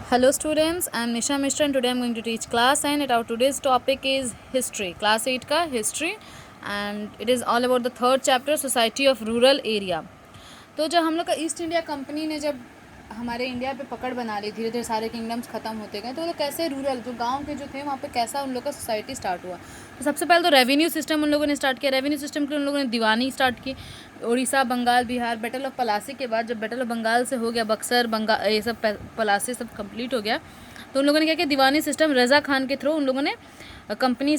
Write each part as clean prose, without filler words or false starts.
Hello students, I am Nisha Mishra and today I am going to teach class 9 and our today's topic is history, class 8 का history and it is all about the third chapter society of rural area। तो जब हम लोग का east India company ने जब हमारे India पे पकड़ बना ली, धीरे धीरे सारे किंगडम्स ख़त्म होते गए, तो वो लोग कैसे रूरल जो गांव के जो थे वहाँ पे कैसा उन लोग का सोसाइटी स्टार्ट हुआ। तो सबसे पहले तो रेवेन्यू सिस्टम उन लोगों ने स्टार्ट किया। रेवेन्यू सिस्टम के उन लोगों ने दीवानी स्टार्ट की। उड़ीसा, बंगाल, बिहार, बैटल ऑफ पलासी के बाद जब बैटल ऑफ बंगाल से हो गया, बक्सर, बंगाल, ये सब पलासी सब कंप्लीट हो गया, तो उन लोगों ने क्या किया, दीवानी सिस्टम रज़ा खान के थ्रू उन लोगों ने कंपनी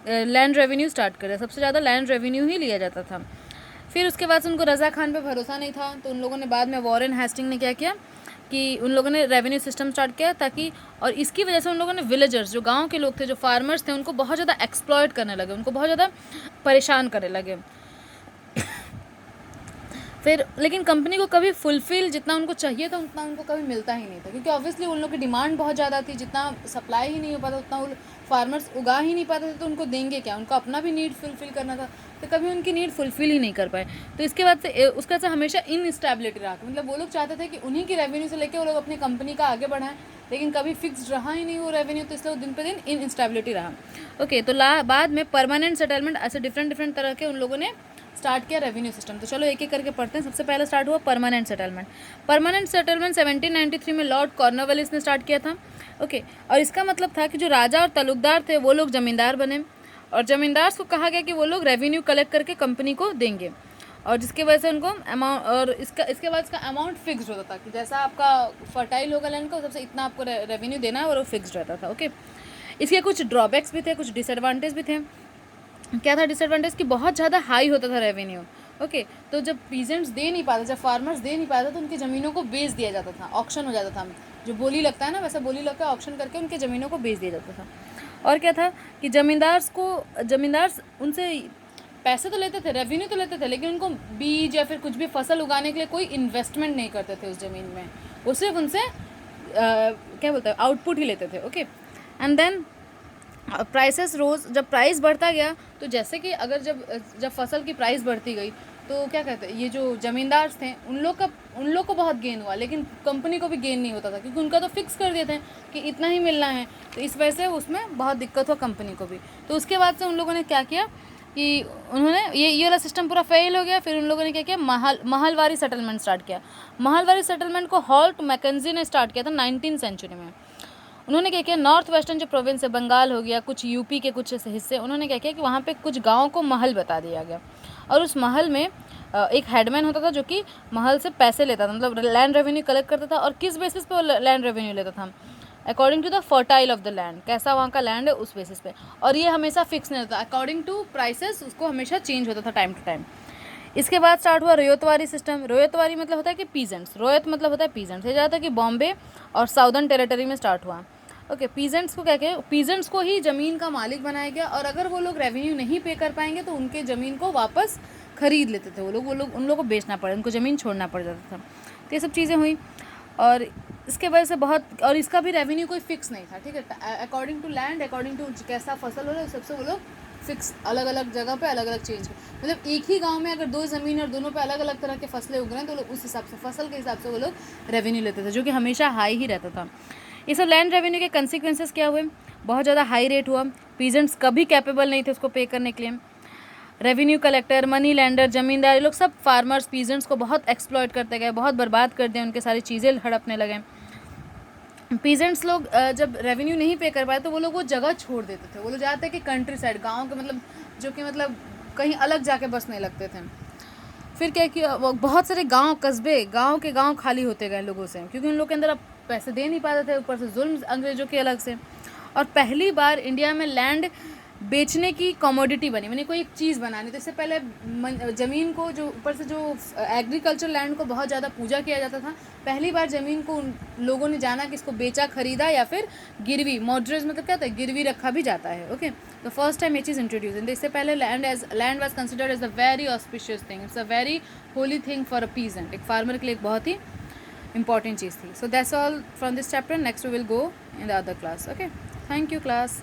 लैंड रेवेन्यू स्टार्ट करा। सबसे ज़्यादा लैंड रेवेन्यू ही लिया जाता था। फिर उसके बाद से उनको रज़ा खान पे भरोसा नहीं था, तो उन लोगों ने बाद में वॉरेन हेस्टिंग ने क्या किया कि उन लोगों ने रेवेन्यू सिस्टम स्टार्ट किया ताकि, और इसकी वजह से उन लोगों ने विलेजर्स, जो गांव के लोग थे, जो फार्मर्स थे, उनको बहुत ज़्यादा एक्सप्लॉयट करने लगे, उनको बहुत ज़्यादा परेशान करने लगे। फिर लेकिन कंपनी को कभी फुलफिल जितना उनको चाहिए था उतना उनको कभी मिलता ही नहीं था, क्योंकि ऑब्वियसली उन लोग की डिमांड बहुत ज़्यादा थी। जितना सप्लाई ही नहीं हो पाता उतना वो फार्मर्स उगा ही नहीं पाते थे, तो उनको देंगे क्या, उनको अपना भी नीड फुलफिल करना था, तो कभी उनकी नीड फुलफिल ही नहीं कर पाए। तो इसके बाद से उसका से हमेशा इनस्टेबिलिटी रहा, मतलब वो लोग चाहते थे कि उन्हीं की रेवेन्यू से लेकर वो लोग अपनी कंपनी का आगे बढ़ाएं, लेकिन कभी फिक्स रहा ही नहीं वो रेवेन्यू, तो इसलिए दिन पे दिन इनस्टेबिलिटी रहा। ओके, तो बाद में परमानेंट सेटलमेंट, ऐसे डिफरेंट तरह के उन लोगों ने स्टार्ट किया रेवेन्यू सिस्टम। तो चलो एक एक करके पढ़ते हैं। सबसे पहले स्टार्ट हुआ परमानेंट सेटलमेंट। परमानेंट सेटलमेंट 1793 में लॉर्ड कॉर्नवालिस ने स्टार्ट किया था। ओके, और इसका मतलब था कि जो राजा और तलुकदार थे वो लोग ज़मींदार बने, और ज़मींदार को कहा गया कि वो लोग रेवेन्यू कलेक्ट करके कंपनी को देंगे, और जिसके वजह से उनको अमाउंट, और इसके बाद इसका अमाउंट फिक्स्ड होता था कि जैसा आपका फर्टाइल होगा लैंड का, सबसे इतना आपको रेवेन्यू देना है, और वो फिक्स्ड रहता था। ओके, इसके कुछ ड्रॉबैक्स भी थे, कुछ डिसएडवांटेज भी थे। क्या था डिसएडवांटेज कि बहुत ज़्यादा हाई होता था रेवेन्यू। ओके, तो जब पीजेंट्स दे नहीं पाते, जब फार्मर्स दे नहीं पाते, तो उनकी ज़मीनों को बेच दिया जाता था, ऑक्शन हो जाता था। जो बोली लगता है ना, वैसा बोली लगता है, ऑक्शन करके उनके ज़मीनों को बेच दिया जाता था। और क्या था कि ज़मींदार उनसे पैसे तो लेते थे, रेवेन्यू तो लेते थे, लेकिन उनको बीज या फिर कुछ भी फसल उगाने के लिए कोई इन्वेस्टमेंट नहीं करते थे उस ज़मीन में, वो सिर्फ उनसे क्या बोलते हैं, आउटपुट ही लेते थे। ओके, एंड देन प्राइसेस रोज़, जब प्राइस बढ़ता गया, तो जैसे कि अगर जब फसल की प्राइस बढ़ती गई, तो क्या कहते हैं, ये जो ज़मींदार थे उन लोग को बहुत गेन हुआ, लेकिन कंपनी को भी गेन नहीं होता था, क्योंकि उनका तो फिक्स कर दिए थे कि इतना ही मिलना है, तो इस वजह से उसमें बहुत दिक्कत हुआ कंपनी को भी। तो उसके बाद से उन लोगों ने क्या किया कि उन्होंने ये वाला सिस्टम पूरा फेल हो गया। फिर उन लोगों ने क्या किया, महलवारी सेटलमेंट स्टार्ट किया। महलवारी सेटलमेंट को हॉल्ट मैकेंजी ने स्टार्ट किया था 19th सेंचुरी में। उन्होंने क्या किया, नॉर्थ वेस्टर्न जो प्रोविंस है, बंगाल हो गया, कुछ यूपी के कुछ हिस्से, उन्होंने क्या किया कि वहाँ पे कुछ गाँव को महल बता दिया गया, और उस महल में एक हेडमैन होता था जो कि महल से पैसे लेता था, मतलब लैंड रेवेन्यू कलेक्ट करता था। और किस बेसिस पे वो लैंड रेवेन्यू लेता था, according to the fertile of the land, कैसा वहाँ का लैंड है उस बेसिस पे। और ये हमेशा फिक्स नहीं होता, अकॉर्डिंग टू प्राइसेस उसको हमेशा चेंज होता था टाइम टू टाइम। इसके बाद स्टार्ट हुआ रोयतवारी सिस्टम। रोयतवारी मतलब होता है कि पीजेंट्स, रोयत मतलब होता है पीजेंट्स। ये ज़्यादा कि बॉम्बे और साउदर्न टेरिटरी में स्टार्ट हुआ। ओके, पीजेंट्स को क्या किया, पीजेंट्स को ही ज़मीन का मालिक बनाया गया, और अगर वो लोग रेवेन्यू नहीं पे कर पाएंगे तो उनके ज़मीन को वापस खरीद लेते थे वो लोग उन लोगों को बेचना पड़े, उनको ज़मीन छोड़ना पड़ जाता था। तो ये सब चीज़ें हुई, और इसके वजह से बहुत, और इसका भी रेवेन्यू कोई फिक्स नहीं था। ठीक है, according to land, according to कैसा फसल हो रहा है, सबसे वो लोग फिक्स अलग अलग जगह पे अलग अलग चेंज, मतलब एक ही गांव में अगर दो ज़मीन और दोनों पे अलग अलग तरह के फसलें उग रहे हैं, तो लोग उस हिसाब से फसल के हिसाब से वो लोग रेवेन्यू लेते थे, जो कि हमेशा हाई ही रहता था। ये सब लैंड रेवेन्यू के कंसिक्वेंसेस क्या हुए, बहुत ज़्यादा हाई रेट हुआ, पीजेंट्स कभी कैपेबल नहीं थे उसको पे करने के लिए। रेवेन्यू कलेक्टर, मनी लैंडर, ज़मींदार, ये लोग सब फार्मर्स, पीजेंट्स को बहुत एक्सप्लॉयट करते गए, बहुत बर्बाद कर दिए, उनके सारी चीज़ें हड़पने लगे। पीजेंट्स लोग जब रेवेन्यू नहीं पे कर पाए, तो वो लोग वो जगह छोड़ देते थे, वो लोग जाते कि कंट्री साइड, गाँव के, मतलब जो कि मतलब कहीं अलग जाके बसने लगते थे। फिर क्या किया, बहुत सारे गांव, कस्बे, गांव के गांव खाली होते गए लोगों से, क्योंकि उन लोग के अंदर अब पैसे दे नहीं पाते थे, ऊपर से जुल्म अंग्रेजों के अलग से। और पहली बार इंडिया में लैंड बेचने की कमोडिटी बनी, मैंने कोई एक चीज़ बनानी। तो इससे पहले ज़मीन को, जो ऊपर से जो एग्रीकल्चर लैंड को बहुत ज़्यादा पूजा किया जाता था, पहली बार ज़मीन को लोगों ने जाना कि इसको बेचा, खरीदा, या फिर गिरवी, मॉडरेज मतलब क्या होता है, गिरवी रखा भी जाता है। ओके, तो फर्स्ट टाइम ये चीज़ इंट्रोड्यूस है। इससे पहले land was considered as a very auspicious thing, it's a very holy thing for a peasant, एक फार्मर के लिए एक बहुत ही इंपॉर्टेंट चीज़ थी। So that's all from this chapter, next we will go in the other class. Okay, thank you class.